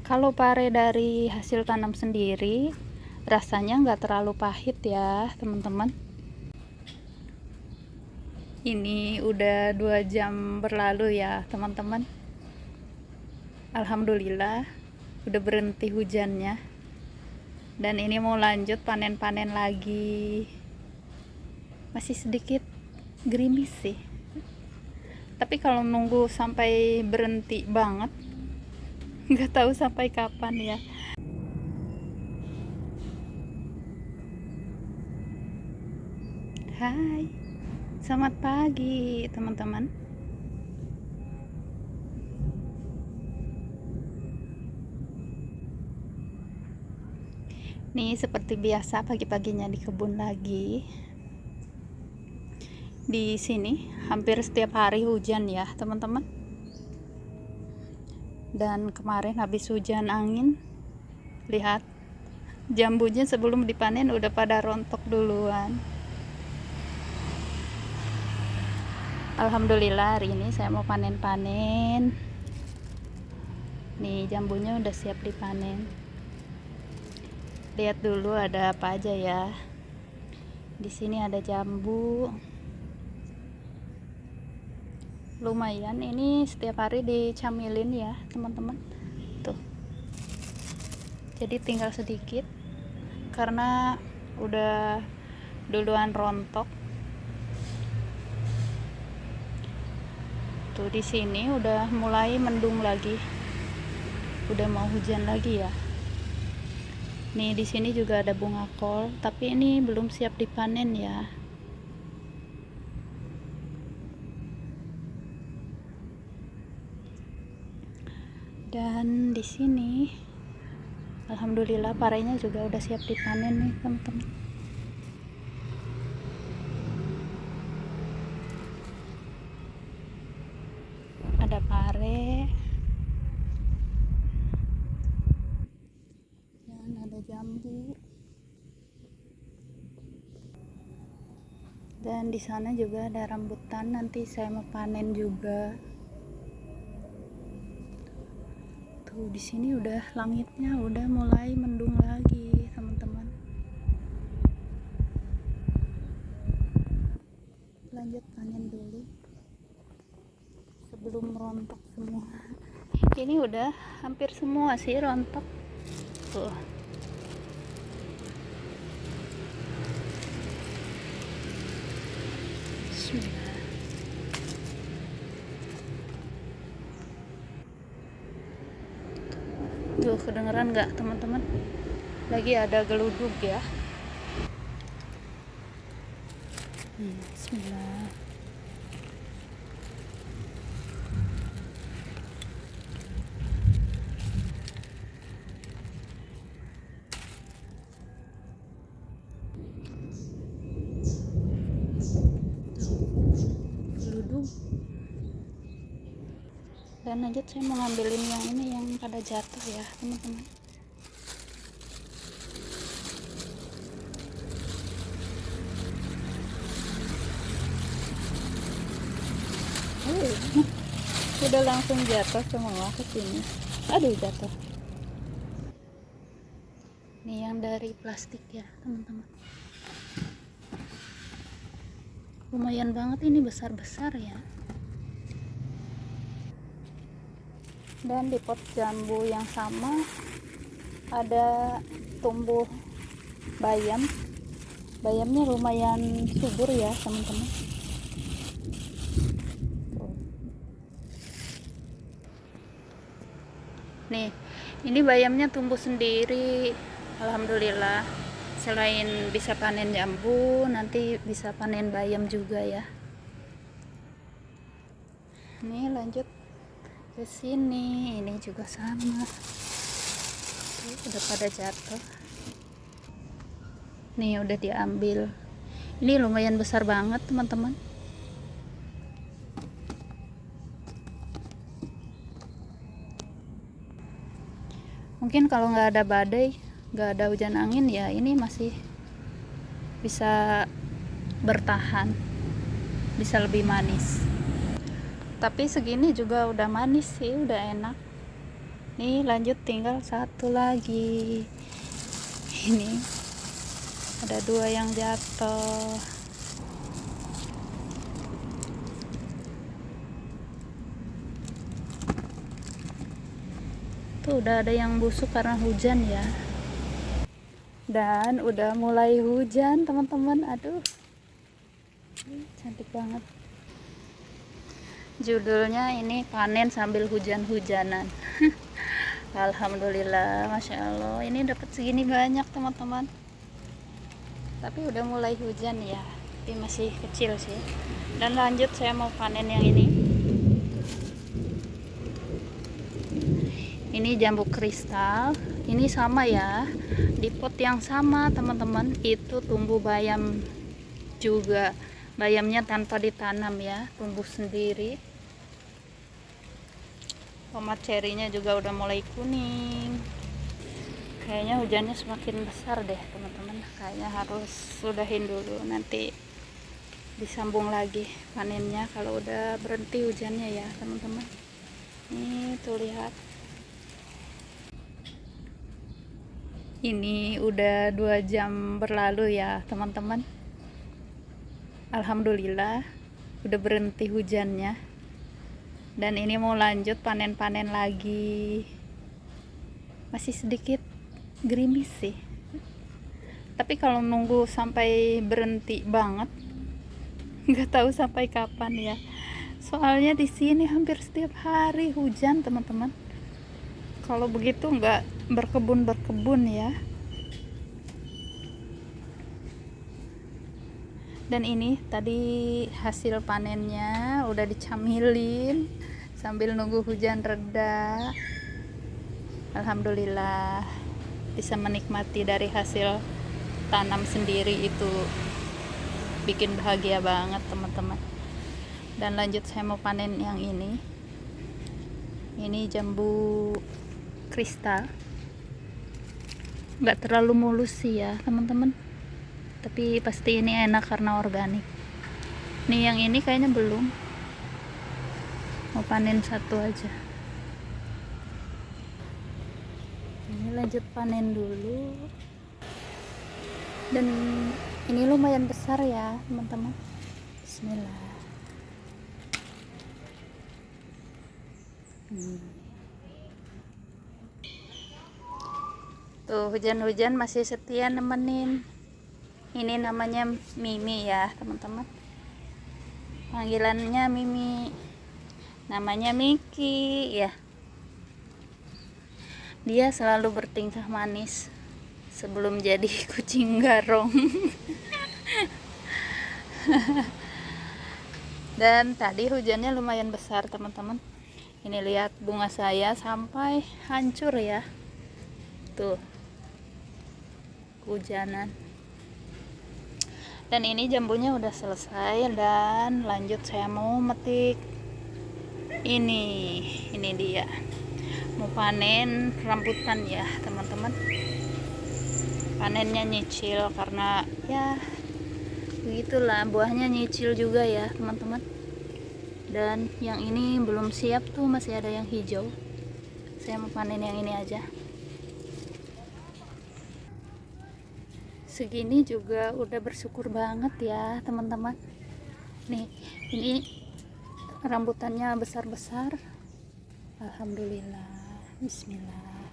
Kalau pare dari hasil tanam sendiri, rasanya nggak terlalu pahit ya teman-teman. Ini udah 2 jam berlalu ya teman-teman. Alhamdulillah udah berhenti hujannya. Dan ini mau lanjut panen-panen lagi. Masih sedikit gerimis sih. Tapi kalau nunggu sampai berhenti banget, nggak tahu sampai kapan ya. Hai, selamat pagi teman-teman. Nih seperti biasa pagi-paginya di kebun lagi. Di sini hampir setiap hari hujan ya teman-teman. Dan kemarin habis hujan angin, lihat jambunya sebelum dipanen udah pada rontok duluan. Alhamdulillah hari ini saya mau panen-panen. Nih jambunya udah siap dipanen. Lihat dulu ada apa aja ya. Di sini ada jambu. Lumayan, ini setiap hari dicamilin ya teman-teman. Tuh. Jadi tinggal sedikit karena udah duluan rontok. Tuh di sini udah mulai mendung lagi. Udah mau hujan lagi ya. Nih di sini juga ada bunga kol, tapi ini belum siap dipanen ya. Dan di sini alhamdulillah parenya juga udah siap dipanen nih teman-teman. Ada pare dan ada jambu. Dan di sana juga ada rambutan, nanti saya mau panen juga. Tuh di sini udah langitnya udah mulai mendung lagi teman-teman. Lanjut panen dulu sebelum rontok semua. Ini udah hampir semua sih rontok. Tuh. Bismillah. Tuh kedengeran nggak teman-teman? Lagi ada geludug ya. Bismillah. Geludug. Dan lanjut saya mau ngambilin yang ini yang pada jatuh ya teman-teman. Udah langsung jatuh semua ke sini. Aduh jatuh. Nih yang dari plastik ya teman-teman. Lumayan banget ini, besar-besar ya. Dan di pot jambu yang sama ada tumbuh bayam. Bayamnya lumayan subur ya teman-teman. Nih, ini bayamnya tumbuh sendiri. Alhamdulillah. Selain bisa panen jambu, nanti bisa panen bayam juga ya. Nih lanjut ke sini, ini juga sama. Udah pada jatuh. Nih udah diambil. Ini lumayan besar banget teman-teman. Mungkin kalau nggak ada badai, nggak ada hujan angin ya, ini masih bisa bertahan, bisa lebih manis. Tapi segini juga udah manis sih, udah enak. Nih lanjut, tinggal satu lagi. Ini ada 2 yang jatuh. Tuh udah ada yang busuk karena hujan ya. Dan udah mulai hujan teman-teman. Aduh, cantik banget. Judulnya ini panen sambil hujan-hujanan. Alhamdulillah, masya Allah, ini dapat segini banyak teman-teman. Tapi udah mulai hujan ya, tapi masih kecil sih. Dan lanjut, saya mau panen yang ini. Ini jambu kristal. Ini sama ya, di pot yang sama teman-teman. Itu tumbuh bayam juga. Bayamnya tanpa ditanam ya, tumbuh sendiri. Tomat cerinya juga udah mulai kuning. Kayaknya hujannya semakin besar deh teman-teman. Kayaknya harus sudahin dulu, nanti disambung lagi panennya kalau udah berhenti hujannya ya teman-teman. Nih tuh lihat, ini udah 2 jam berlalu ya teman-teman. Alhamdulillah udah berhenti hujannya. Dan ini mau lanjut panen-panen lagi. Masih sedikit gerimis sih. Tapi kalau nunggu sampai berhenti banget, nggak tahu sampai kapan ya. Soalnya di sini hampir setiap hari hujan teman-teman. Kalau begitu nggak berkebun ya. Dan ini tadi hasil panennya udah dicamilin sambil nunggu hujan reda. Alhamdulillah bisa menikmati dari hasil tanam sendiri, itu bikin bahagia banget teman-teman. Dan lanjut, saya mau panen yang ini. Ini jambu kristal, nggak terlalu mulus sih ya teman-teman, tapi pasti ini enak karena organik. Nih yang ini kayaknya belum, mau panen satu aja. Ini lanjut panen dulu. Dan ini lumayan besar ya teman-teman. Bismillah. Tuh hujan-hujan masih setia nemenin. Ini namanya Mimi ya teman-teman. Panggilannya Mimi. Namanya Miki ya. Dia selalu bertingkah manis sebelum jadi kucing garong. Dan tadi hujannya lumayan besar teman-teman. Ini lihat bunga saya sampai hancur ya. Tuh. Hujanan. Dan ini jambunya udah selesai, dan lanjut saya mau metik ini dia, mau panen rambutan ya teman-teman. Panennya nyicil karena ya begitulah, buahnya nyicil juga ya teman-teman. Dan yang ini belum siap tuh, masih ada yang hijau. Saya mau panen yang ini aja. Segini juga udah bersyukur banget ya teman-teman. Nih ini rambutannya besar-besar. Alhamdulillah. Bismillah.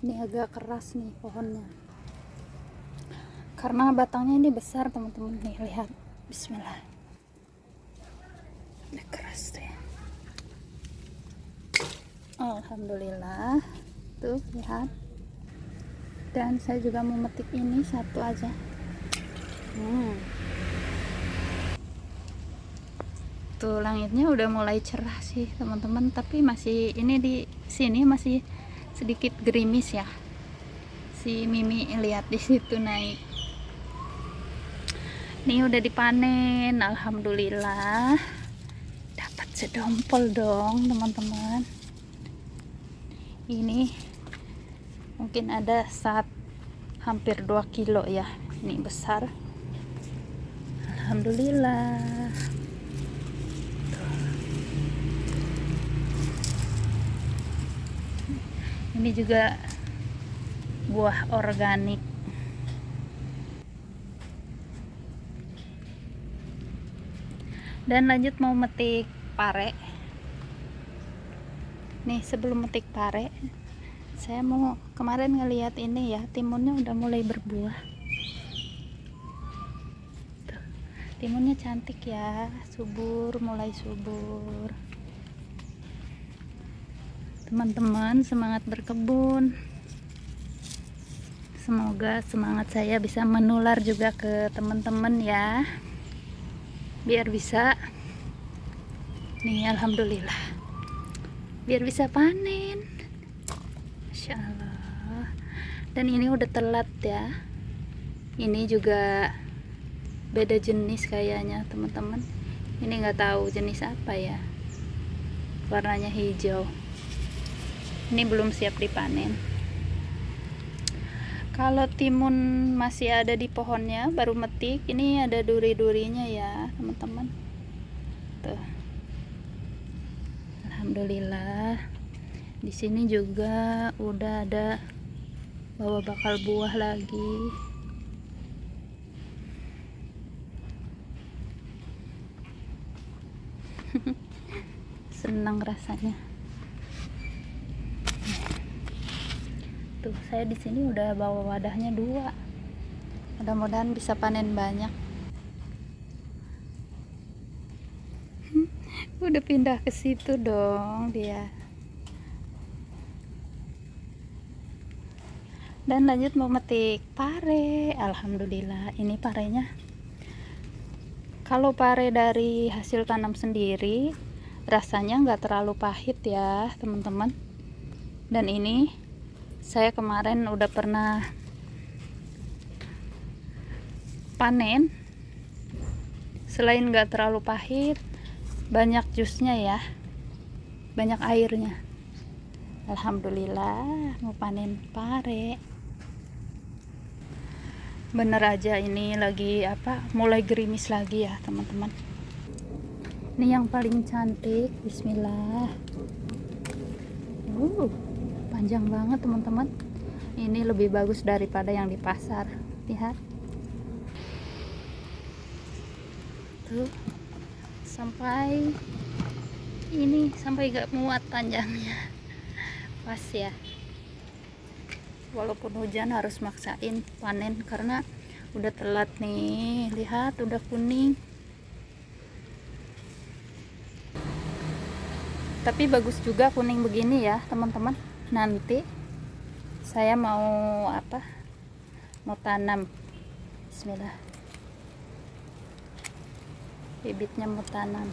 Ini agak keras nih pohonnya karena batangnya ini besar teman-teman. Nih lihat, bismillah, udah keras deh. Alhamdulillah, tuh lihat. Dan saya juga mau metik ini satu aja. Tuh langitnya udah mulai cerah sih teman-teman, tapi masih ini di sini masih sedikit gerimis ya. Si Mimi lihat di situ naik. Ini udah dipanen, alhamdulillah. Dapat sedompol dong teman-teman. Ini mungkin ada hampir 2 kilo ya. Ini besar. Alhamdulillah. Ini juga buah organik. Dan lanjut mau metik pare. Nih sebelum metik pare, saya mau kemarin ngeliat ini ya, timunnya udah mulai berbuah. Tuh, timunnya cantik ya, subur, mulai subur. Teman-teman semangat berkebun. Semoga semangat saya bisa menular juga ke teman-teman ya, biar bisa nih, alhamdulillah, biar bisa panen. Masya Allah. Dan ini udah telat ya, ini juga beda jenis kayaknya teman-teman. Ini nggak tahu jenis apa ya, warnanya hijau. Ini belum siap dipanen. Kalau timun masih ada di pohonnya baru metik, ini ada duri-durinya ya teman-teman. Tuh, alhamdulillah. Di sini juga udah ada bawa bakal buah lagi. Senang rasanya. Tuh, saya di sini udah bawa wadahnya 2. Mudah-mudahan bisa panen banyak. Udah pindah ke situ dong dia. Dan lanjut mau metik pare. Alhamdulillah, ini parenya. Kalau pare dari hasil tanam sendiri, rasanya nggak terlalu pahit ya teman-teman. Dan ini saya kemarin udah pernah panen. Selain nggak terlalu pahit, banyak jusnya ya, banyak airnya. Alhamdulillah mau panen pare. Bener aja ini lagi apa, mulai gerimis lagi ya teman-teman. Ini yang paling cantik, bismillah. Panjang banget teman-teman. Ini lebih bagus daripada yang di pasar. Lihat tuh, sampai ini, sampai gak muat panjangnya. Pas ya, walaupun hujan harus maksain panen karena udah telat nih. Lihat udah kuning, tapi bagus juga kuning begini ya teman-teman. Nanti saya mau apa, mau tanam. Bismillah, bibitnya mau tanam.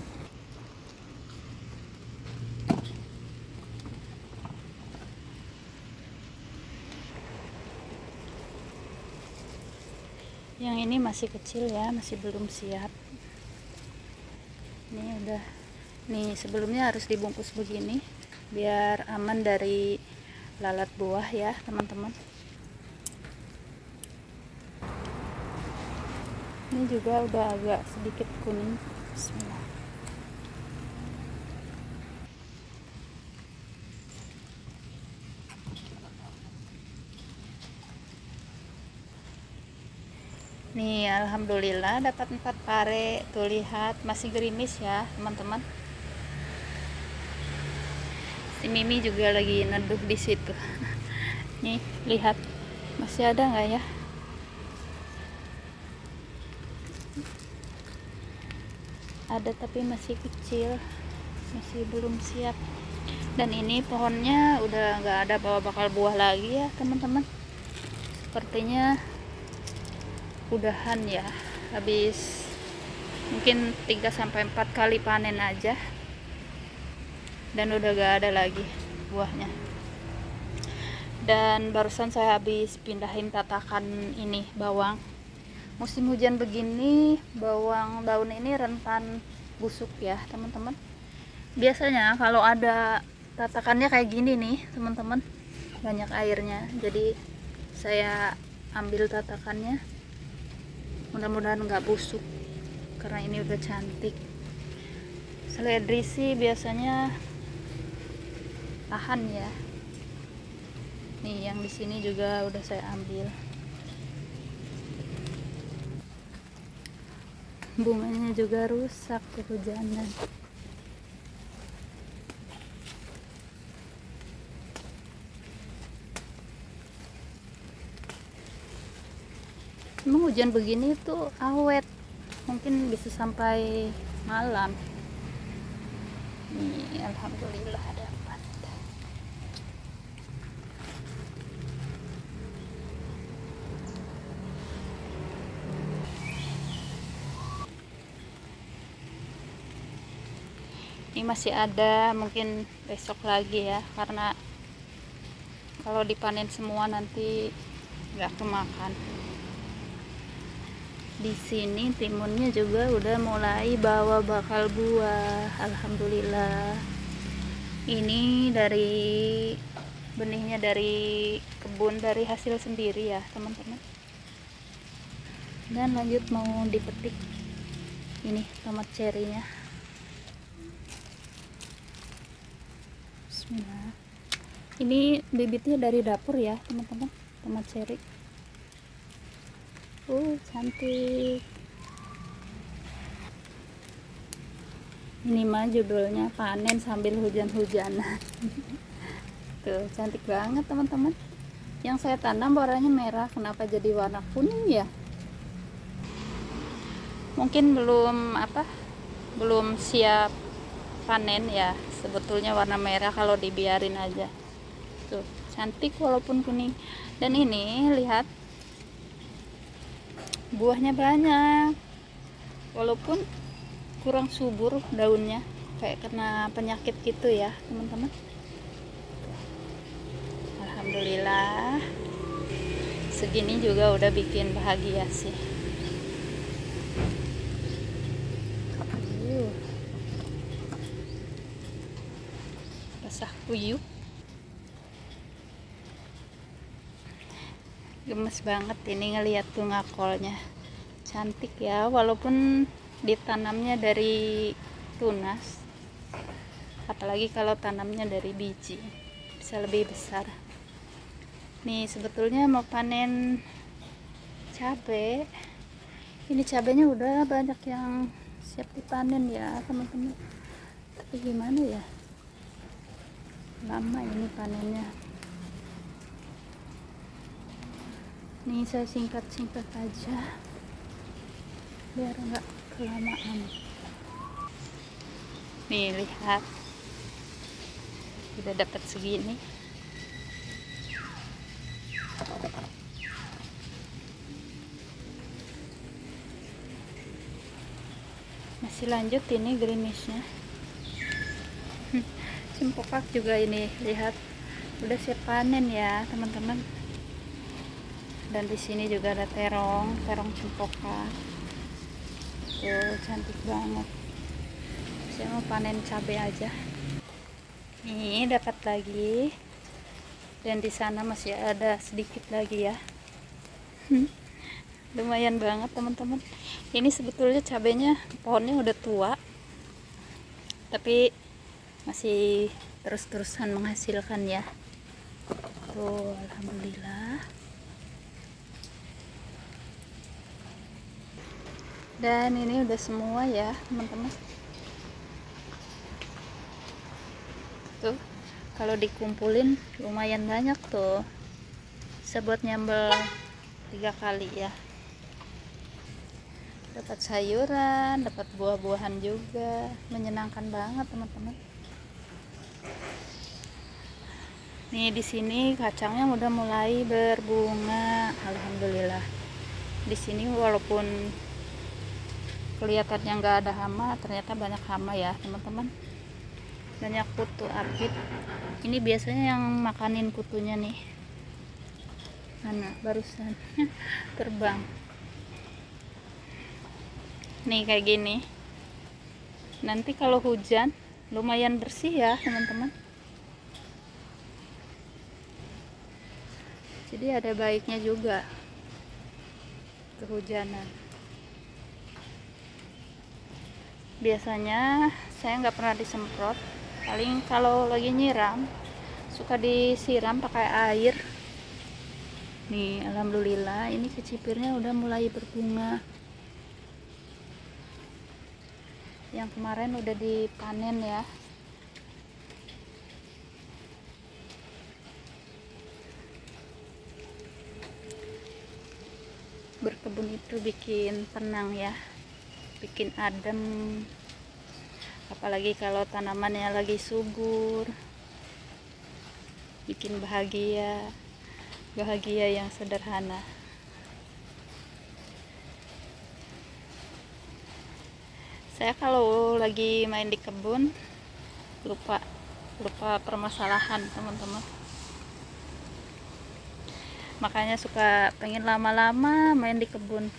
Yang ini masih kecil ya, masih belum siap. Ini udah nih, sebelumnya harus dibungkus begini biar aman dari lalat buah ya teman-teman. Ini juga udah agak sedikit kuning. Bismillah. Nih alhamdulillah dapat 4 pare. Tuh lihat masih gerimis ya teman-teman. Si Mimi juga lagi neduh di situ. Nih lihat masih ada nggak ya? Ada tapi masih kecil, masih belum siap. Dan ini pohonnya udah nggak ada bawa bakal buah lagi ya teman-teman. Sepertinya udahan ya, habis mungkin 3-4 kali panen aja dan udah gak ada lagi buahnya. Dan barusan saya habis pindahin tatakan ini bawang. Musim hujan begini bawang daun ini rentan busuk ya teman-teman. Biasanya kalau ada tatakannya kayak gini nih teman-teman, banyak airnya, jadi saya ambil tatakannya. Mudah-mudahan nggak busuk karena ini udah cantik. Seledri sih biasanya tahan ya. Nih yang di sini juga udah saya ambil. Bunganya juga rusak kehujanan. Emang hujan begini tuh awet, mungkin bisa sampai malam. Nih alhamdulillah dapat. Ini masih ada, mungkin besok lagi ya, karena kalau dipanen semua nanti nggak kemakan. Di sini timunnya juga udah mulai bawa bakal buah, alhamdulillah. Ini dari benihnya dari kebun, dari hasil sendiri ya teman-teman. Dan lanjut mau dipetik ini tomat cerinya. Bismillah. Ini bibitnya dari dapur ya teman-teman, tomat ceri. Cantik. Ini mah judulnya panen sambil hujan-hujanan. Tuh cantik banget teman-teman. Yang saya tanam warnanya merah, kenapa jadi warna kuning ya? Mungkin belum siap panen ya. Sebetulnya warna merah kalau dibiarin aja. Tuh cantik walaupun kuning. Dan ini lihat, buahnya banyak walaupun kurang subur daunnya, kayak kena penyakit gitu ya teman-teman. Alhamdulillah segini juga udah bikin bahagia sih. Basah kuyup, gemes banget ini ngelihat bunga kolnya. Cantik ya, walaupun ditanamnya dari tunas, apalagi kalau tanamnya dari biji bisa lebih besar. Nih sebetulnya mau panen cabai. Ini cabainya udah banyak yang siap dipanen ya teman-teman, tapi gimana ya, lama ini panennya. Nih saya singkat-singkat aja biar enggak kelamaan. Nih lihat, udah dapat segini. Masih lanjut ini gerimisnya. Cempokat juga ini, lihat udah siap panen ya teman-teman. Dan di sini juga ada terong cempokat. Tuh cantik banget. Saya mau panen cabai aja. Nih dapat lagi. Dan di sana masih ada sedikit lagi ya. Lumayan banget teman-teman. Ini sebetulnya cabainya pohonnya udah tua, tapi masih terus-terusan menghasilkan ya. Tuh alhamdulillah. Dan ini udah semua ya teman-teman. Tuh kalau dikumpulin lumayan banyak tuh, bisa buat nyambel 3 kali ya. Dapat sayuran, dapat buah-buahan juga, menyenangkan banget teman-teman. Nih di sini kacangnya udah mulai berbunga, alhamdulillah. Di sini walaupun kelihatannya nggak ada hama, ternyata banyak hama ya teman-teman. Banyak kutu apit. Ini biasanya yang makanin kutunya nih. Mana barusan terbang. Nih kayak gini. Nanti kalau hujan lumayan bersih ya teman-teman. Jadi ada baiknya juga kehujanan. Biasanya saya nggak pernah disemprot, paling kalau lagi nyiram suka disiram pakai air. Nih, alhamdulillah ini kecipirnya udah mulai berbunga. Yang kemarin udah dipanen ya. Berkebun itu bikin tenang ya, bikin adem, apalagi kalau tanamannya lagi subur, bikin bahagia yang sederhana. Saya kalau lagi main di kebun lupa permasalahan teman-teman, makanya suka pengen lama-lama main di kebun.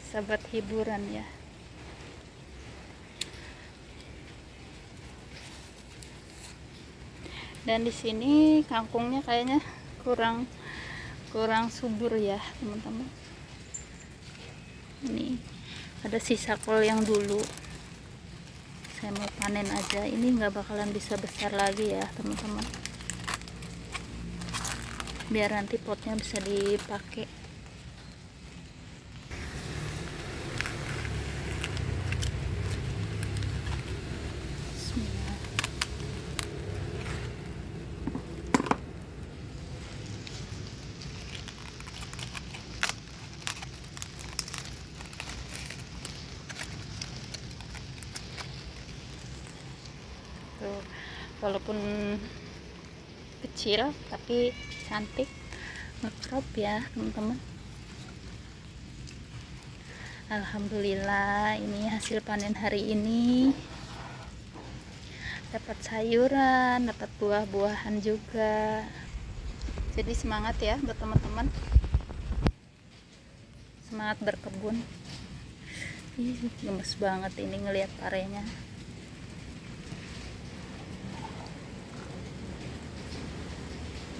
Sahabat hiburan ya. Dan di sini kangkungnya kayaknya kurang subur ya teman-teman. Ini ada sisa kol yang dulu saya mau panen aja. Ini nggak bakalan bisa besar lagi ya teman-teman, biar nanti potnya bisa dipakai. Tuh, walaupun kecil tapi cantik, ngekrop ya teman-teman. Alhamdulillah ini hasil panen hari ini, dapat sayuran, dapat buah-buahan juga. Jadi semangat ya buat teman-teman, semangat berkebun. Ih, gemes banget ini ngelihat parenya.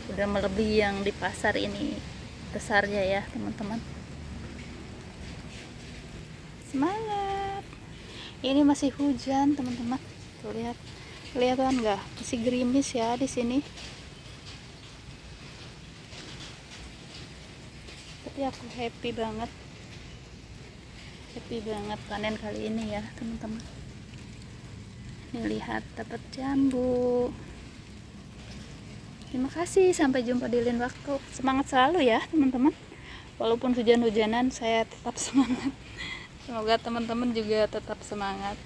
Udah melebihi yang di pasar ini besarnya ya teman-teman. Semangat. Ini masih hujan teman-teman. Tuh lihat, kelihatan nggak? Masih gerimis ya di sini. Tapi aku happy banget panen kali ini ya teman-teman. Nih lihat, dapat jambu. Terima kasih, sampai jumpa di lain waktu. Semangat selalu ya teman-teman. Walaupun hujan-hujanan saya tetap semangat. Semoga teman-teman juga tetap semangat.